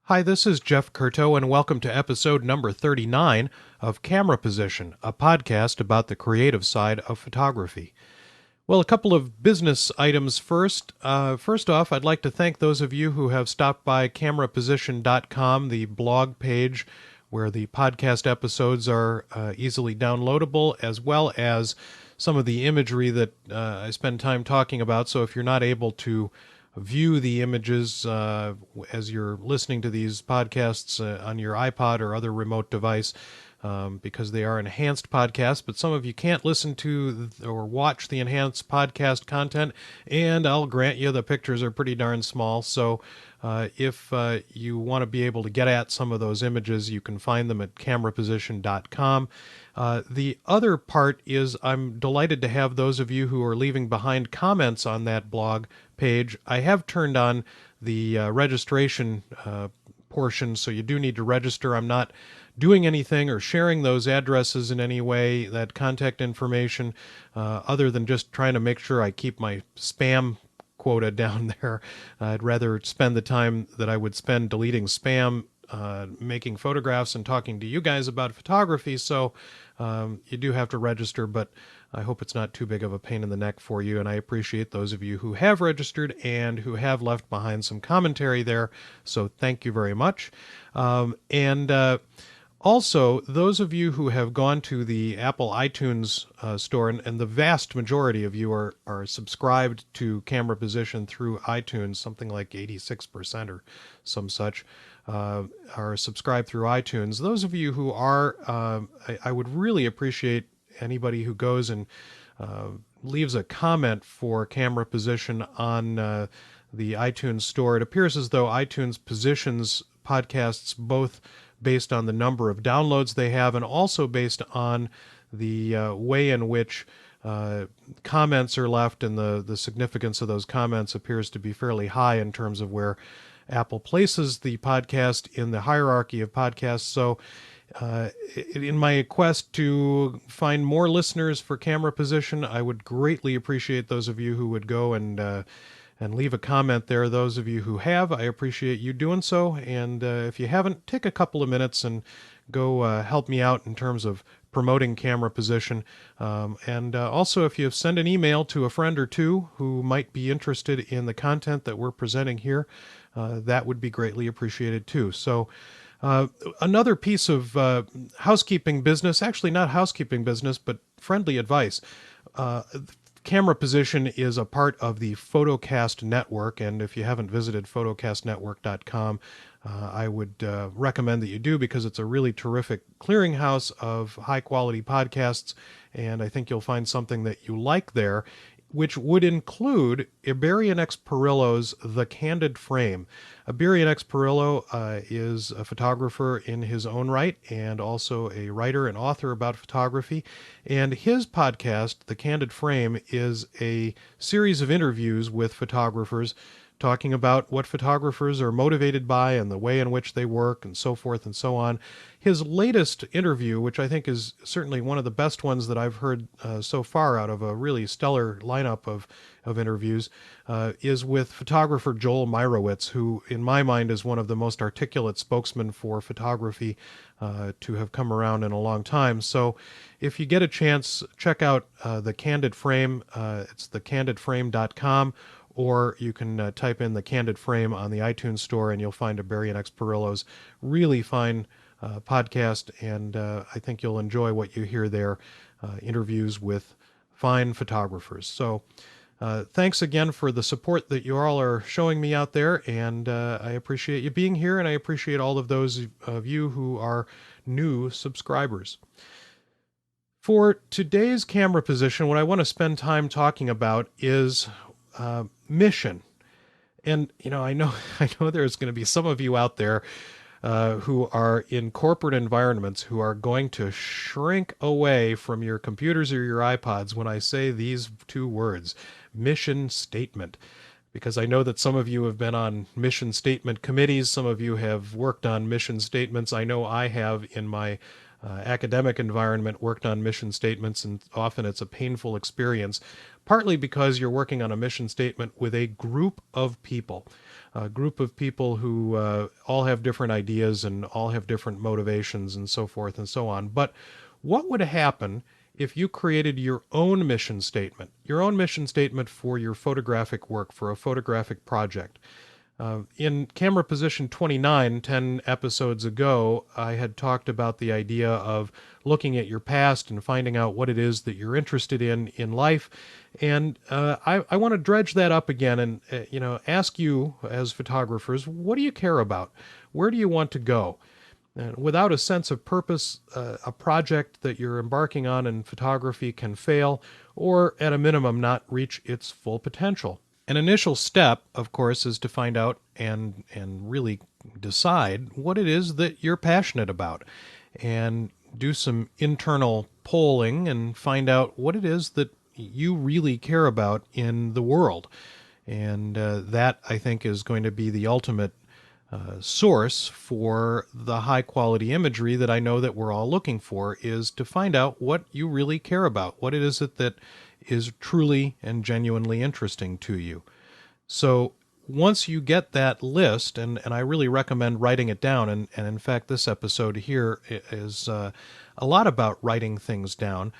Hi, this is Jeff Curto, and welcome to episode number 39 of Camera Position, a podcast about the creative side of photography. Well, a couple of business items first. First off, I'd like to thank those of you who have stopped by cameraposition.com, the blog page where the podcast episodes are easily downloadable, as well as some of the imagery that I spend time talking about. So if you're not able to view the images as you're listening to these podcasts on your iPod or other remote device, because they are enhanced podcasts, but some of you can't listen to or watch the enhanced podcast content, and I'll grant you the pictures are pretty darn small. So if you want to be able to get at some of those images, you can find them at cameraposition.com. The other part is I'm delighted to have those of you who are leaving behind comments on that blog page. I have turned on the registration portion, so you do need to register. I'm not doing anything or sharing those addresses in any way, that contact information, other than just trying to make sure I keep my spam quota down there. I'd rather spend the time that I would spend deleting spam making photographs and talking to you guys about photography. So you do have to register, but I hope it's not too big of a pain in the neck for you. And I appreciate those of you who have registered and who have left behind some commentary there. So thank you very much. Also, those of you who have gone to the Apple iTunes store, and the vast majority of you are subscribed to Camera Position through iTunes, something like 86% or some such, are subscribed through iTunes. Those of you who are, I would really appreciate anybody who goes and leaves a comment for Camera Position on the iTunes store. It appears as though iTunes positions podcasts both based on the number of downloads they have and also based on the way in which comments are left, and the significance of those comments appears to be fairly high in terms of where Apple places the podcast in the hierarchy of podcasts. So in my quest to find more listeners for Camera Position, I would greatly appreciate those of you who would go and leave a comment there. Those of you who have, I appreciate you doing so. And if you haven't, take a couple of minutes and go help me out in terms of promoting Camera Position. Also, if you send an email to a friend or two who might be interested in the content that we're presenting here, that would be greatly appreciated too. So another piece of housekeeping business, actually not housekeeping business, but friendly advice. Camera Position is a part of the Photocast network, and if you haven't visited photocastnetwork.com, I would recommend that you do, because it's a really terrific clearinghouse of high-quality podcasts, and I think you'll find something that you like there, which would include Iberian X Perillo's The Candid Frame. Iberian X Perillo is a photographer in his own right and also a writer and author about photography. And his podcast, The Candid Frame, is a series of interviews with photographers talking about what photographers are motivated by and the way in which they work and so forth and so on. His latest interview, which I think is certainly one of the best ones that I've heard so far out of a really stellar lineup of interviews, is with photographer Joel Meyerowitz, who in my mind is one of the most articulate spokesmen for photography to have come around in a long time. So if you get a chance, check out The Candid Frame. It's thecandidframe.com. Or you can type in The Candid Frame on the iTunes store, and you'll find Iberian X Perillo's really fine podcast, and I think you'll enjoy what you hear there, interviews with fine photographers. So thanks again for the support that you all are showing me out there, and I appreciate you being here, and I appreciate all of those of you who are new subscribers. For today's Camera Position, what I want to spend time talking about is mission. And I know there's going to be some of you out there who are in corporate environments who are going to shrink away from your computers or your iPods when I say these two words, mission statement. Because I know that some of you have been on mission statement committees, some of you have worked on mission statements. I know I have in my academic environment worked on mission statements, and often it's a painful experience, partly because you're working on a mission statement with a group of people. a group of people who all have different ideas and all have different motivations and so forth and so on. But what would happen if you created your own mission statement for your photographic work, for a photographic project? In Camera Position 29, 10 episodes ago, I had talked about the idea of looking at your past and finding out what it is that you're interested in life. And I want to dredge that up again and ask you as photographers, what do you care about? Where do you want to go? And without a sense of purpose, a project that you're embarking on in photography can fail, or at a minimum, not reach its full potential. An initial step, of course, is to find out and really decide what it is that you're passionate about, and do some internal polling and find out what it is that you really care about in the world. And that, I think, is going to be the ultimate source for the high quality imagery that I know that we're all looking for, is to find out what you really care about, what it is that is truly and genuinely interesting to you. So once you get that list, and I really recommend writing it down, and in fact this episode here is a lot about writing things down.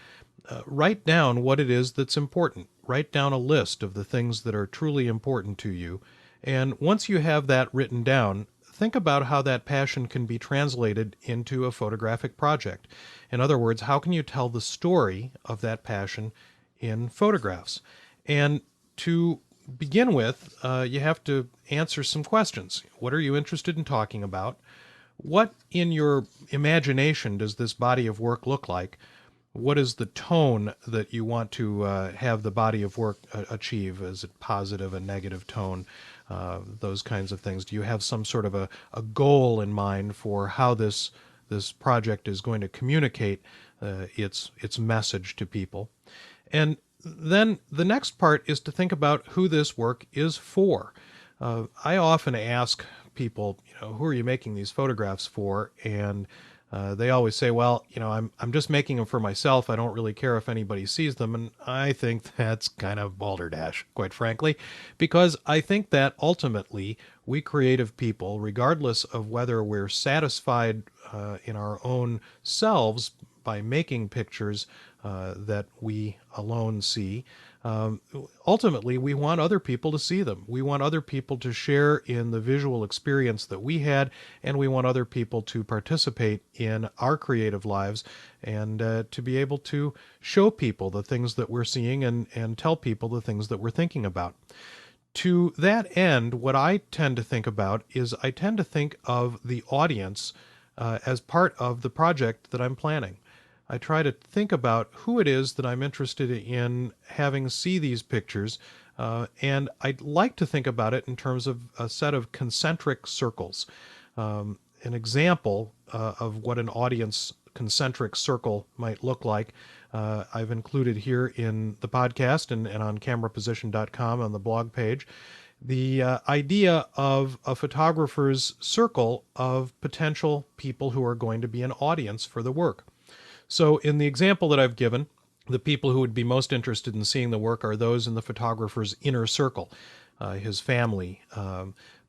Write down what it is that's important. Write down a list of the things that are truly important to you. And once you have that written down, think about how that passion can be translated into a photographic project. In other words, how can you tell the story of that passion in photographs? And to begin with, you have to answer some questions. What are you interested in talking about? What in your imagination does this body of work look like? What is the tone that you want to have the body of work achieve? Is it positive, a negative tone? Those kinds of things. Do you have some sort of a goal in mind for how this project is going to communicate its message to people? And then the next part is to think about who this work is for. I often ask people, who are you making these photographs for? And they always say, well, I'm just making them for myself. I don't really care if anybody sees them. And I think that's kind of balderdash, quite frankly, because I think that ultimately we creative people, regardless of whether we're satisfied in our own selves by making pictures that we alone see, ultimately we want other people to see them. We want other people to share in the visual experience that we had, and we want other people to participate in our creative lives, and to be able to show people the things that we're seeing, and tell people the things that we're thinking about. To that end, what I tend to think about is I tend to think of the audience as part of the project that I'm planning. I try to think about who it is that I'm interested in having see these pictures, and I'd like to think about it in terms of a set of concentric circles. An example of what an audience concentric circle might look like, I've included here in the podcast and on cameraposition.com on the blog page. The idea of a photographer's circle of potential people who are going to be an audience for the work. So in the example that I've given, the people who would be most interested in seeing the work are those in the photographer's inner circle, his family,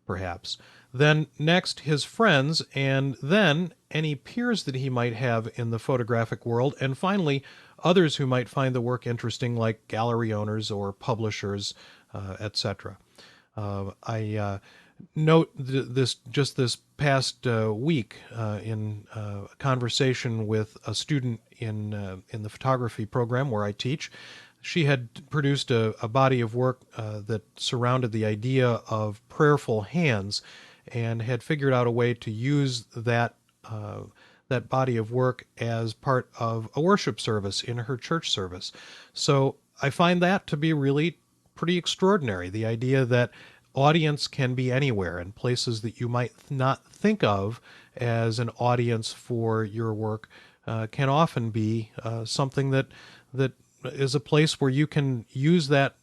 perhaps. Then next, his friends, and then any peers that he might have in the photographic world, and finally, others who might find the work interesting, like gallery owners or publishers, etc. I note this past week in a conversation with a student in the photography program where I teach. She had produced a body of work that surrounded the idea of prayerful hands, and had figured out a way to use that body of work as part of a worship service in her church service. So I find that to be really pretty extraordinary, the idea that audience can be anywhere, and places that you might not think of as an audience for your work can often be something that is a place where you can use that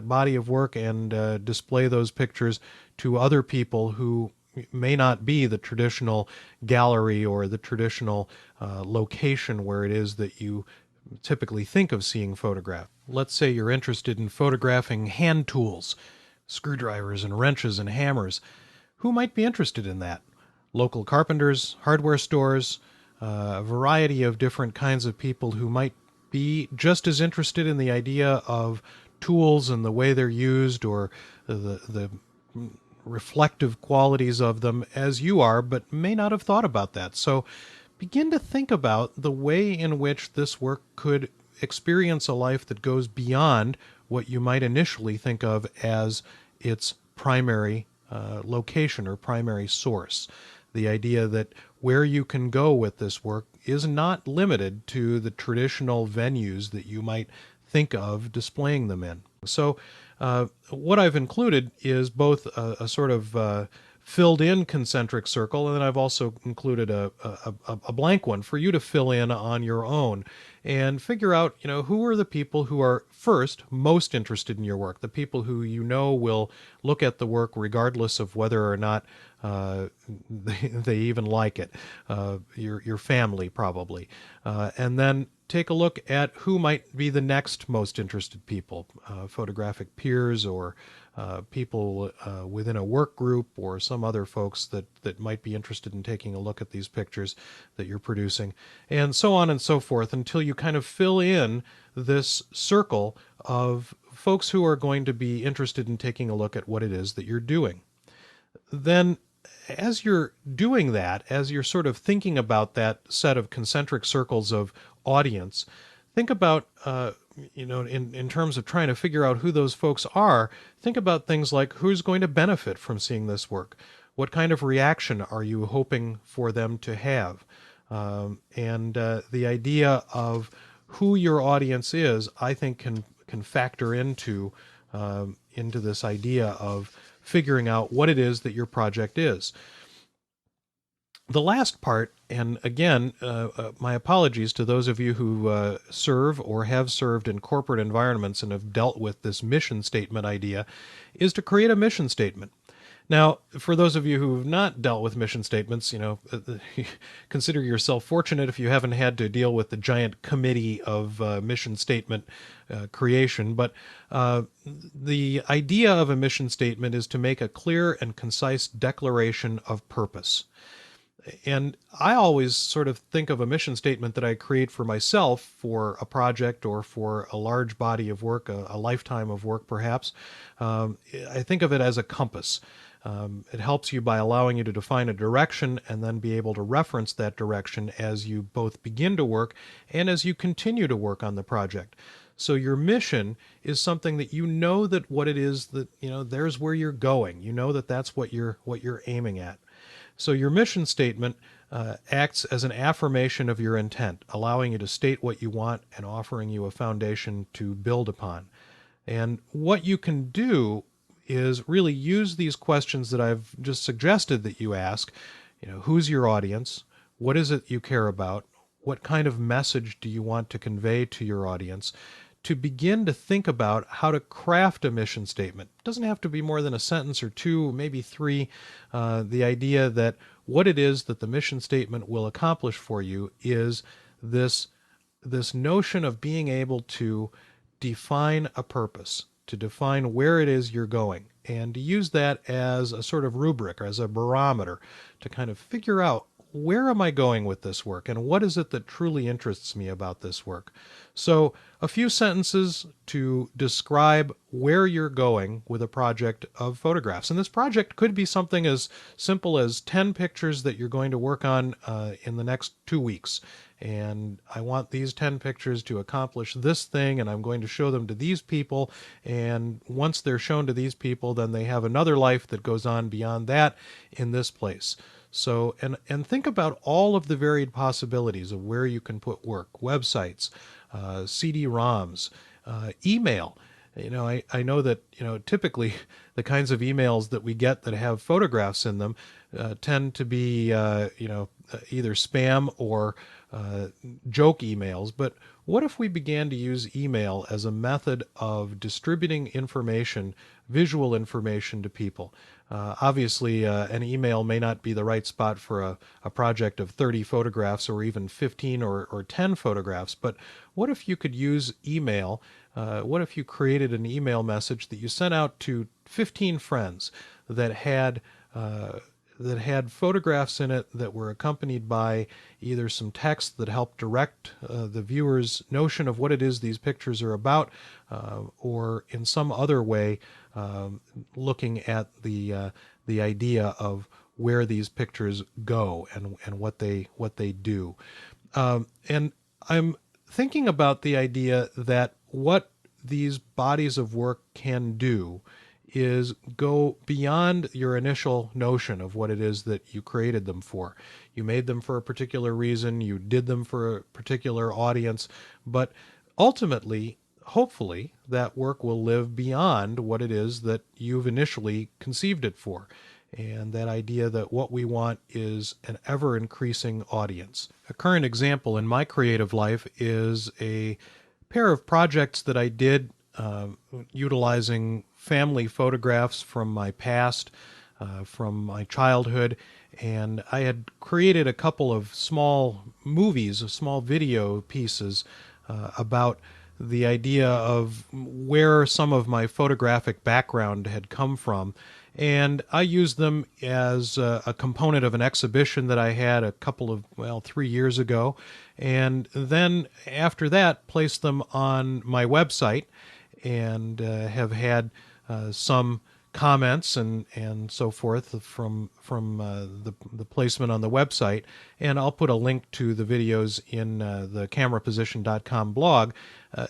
body of work and display those pictures to other people who may not be the traditional gallery or the traditional location where it is that you typically think of seeing photographed. Let's say you're interested in photographing hand tools. screwdrivers and wrenches and hammers. Who might be interested in that? Local carpenters, hardware stores, a variety of different kinds of people who might be just as interested in the idea of tools and the way they're used, or the reflective qualities of them as you are, but may not have thought about that. So begin to think about the way in which this work could experience a life that goes beyond what you might initially think of as its primary location or primary source. The idea that where you can go with this work is not limited to the traditional venues that you might think of displaying them in. So what I've included is both a sort of filled in concentric circle, and then I've also included a blank one for you to fill in on your own and figure out, who are the people who are first most interested in your work, the people who will look at the work regardless of whether or not they even like it, your family probably, and then take a look at who might be the next most interested people, photographic peers or people within a work group or some other folks that might be interested in taking a look at these pictures that you're producing, and so on and so forth until you kind of fill in this circle of folks who are going to be interested in taking a look at what it is that you're doing. Then as you're doing that, as you're sort of thinking about that set of concentric circles of audience, think about, in terms of trying to figure out who those folks are, think about things like who's going to benefit from seeing this work. What kind of reaction are you hoping for them to have? And the idea of who your audience is, I think, can factor into this idea of figuring out what it is that your project is. The last part, and again, my apologies to those of you who serve or have served in corporate environments and have dealt with this mission statement idea, is to create a mission statement. Now, for those of you who have not dealt with mission statements, consider yourself fortunate if you haven't had to deal with the giant committee of mission statement creation. But the idea of a mission statement is to make a clear and concise declaration of purpose. And I always sort of think of a mission statement that I create for myself for a project or for a large body of work, a lifetime of work perhaps. I think of it as a compass. It helps you by allowing you to define a direction and then be able to reference that direction as you both begin to work and as you continue to work on the project. So your mission is something that that what it is that, there's where you're going. That's what you're aiming at. So your mission statement acts as an affirmation of your intent, allowing you to state what you want and offering you a foundation to build upon. And what you can do is really use these questions that I've just suggested that you ask. Who's your audience? What is it you care about? What kind of message do you want to convey to your audience? To begin to think about how to craft a mission statement. It doesn't have to be more than a sentence or two, maybe three. The idea that what it is that the mission statement will accomplish for you is this notion of being able to define a purpose, to define where it is you're going, and to use that as a sort of rubric or as a barometer to kind of figure out, where am I going with this work, and what is it that truly interests me about this work? So a few sentences to describe where you're going with a project of photographs. And this project could be something as simple as 10 pictures that you're going to work on in the next 2 weeks. And I want these 10 pictures to accomplish this thing, and I'm going to show them to these people. And once they're shown to these people, then they have another life that goes on beyond that in this place. So, and think about all of the varied possibilities of where you can put work: websites, CD-ROMs, email. I know that, typically the kinds of emails that we get that have photographs in them tend to be, either spam or joke emails. But what if we began to use email as a method of distributing information, visual information to people? Obviously, an email may not be the right spot for a project of 30 photographs or even 15 or 10 photographs, but what if you could use email what if you created an email message that you sent out to 15 friends that had photographs in it that were accompanied by either some text that helped direct the viewer's notion of what it is these pictures are about, or in some other way looking at the idea of where these pictures go and what they do. And I'm thinking about the idea that what these bodies of work can do is go beyond your initial notion of what it is that you created them for. You made them for a particular reason, you did them for a particular audience, but ultimately, hopefully, that work will live beyond what it is that you've initially conceived it for. And that idea that what we want is an ever-increasing audience. A current example in my creative life is a pair of projects that I did utilizing family photographs from my past, from my childhood, and I had created a couple of small movies, small video pieces about the idea of where some of my photographic background had come from. And I used them as a component of an exhibition that I had a couple of, 3 years ago. And then after that, placed them on my website and have had some comments and so forth from the placement on the website. And I'll put a link to the videos in the cameraposition.com blog.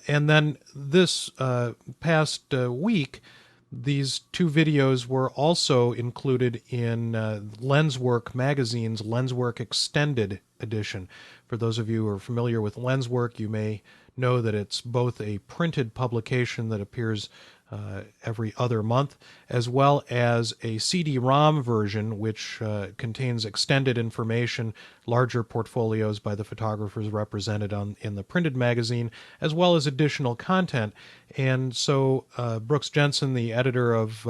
And then this past week, these two videos were also included in Lenswork magazine's Lenswork Extended edition. For those of you who are familiar with Lenswork, you may know that it's both a printed publication that appears every other month, as well as a CD-ROM version which contains extended information, larger portfolios by the photographers represented in the printed magazine, as well as additional content. And so Brooks Jensen, the editor of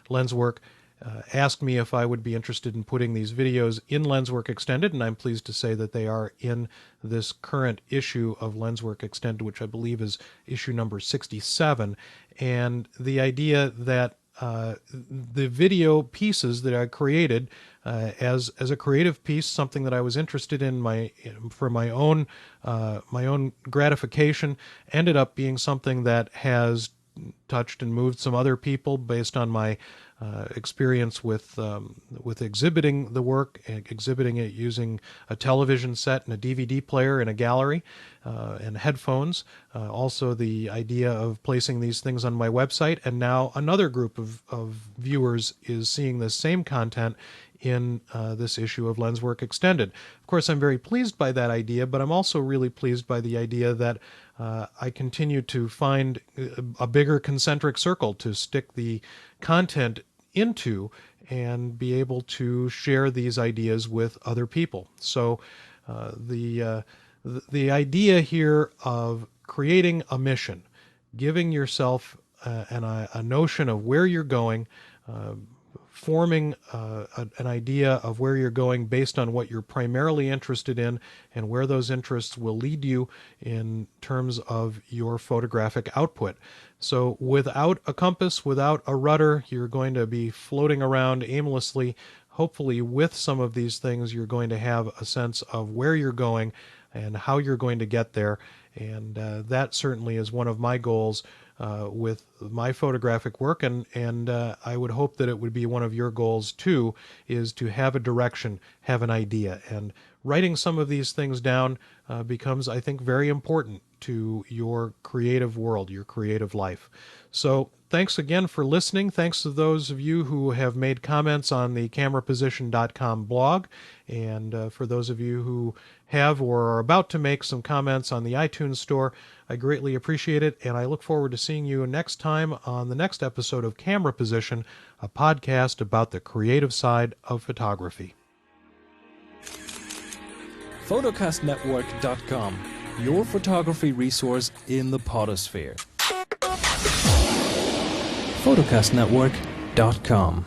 Lenswork, asked me if I would be interested in putting these videos in Lenswork Extended, and I'm pleased to say that they are in this current issue of Lenswork Extended, which I believe is issue number 67. And the idea that the video pieces that I created as a creative piece, something that I was interested in for my own gratification, ended up being something that has touched and moved some other people based on my experience with exhibiting the work, exhibiting it using a television set and a DVD player in a gallery and headphones. Also the idea of placing these things on my website, and now another group of viewers is seeing this same content in this issue of Lenswork Extended. Of course, I'm very pleased by that idea, but I'm also really pleased by the idea that I continue to find a bigger concentric circle to stick the content into and be able to share these ideas with other people. So the idea here of creating a mission, giving yourself a notion of where you're going, forming an idea of where you're going based on what you're primarily interested in and where those interests will lead you in terms of your photographic output. So without a compass, without a rudder, you're going to be floating around aimlessly. Hopefully with some of these things, you're going to have a sense of where you're going and how you're going to get there. And that certainly is one of my goals with my photographic work, and I would hope that it would be one of your goals too, is to have a direction, have an idea. And writing some of these things down becomes, I think, very important to your creative world, your creative life. So thanks again for listening. Thanks to those of you who have made comments on the cameraposition.com blog, and for those of you who have or are about to make some comments on the iTunes store. I greatly appreciate it, and I look forward to seeing you next time on the next episode of Camera Position, a podcast about the creative side of photography. Photocastnetwork.com, your photography resource in the podosphere. Photocastnetwork.com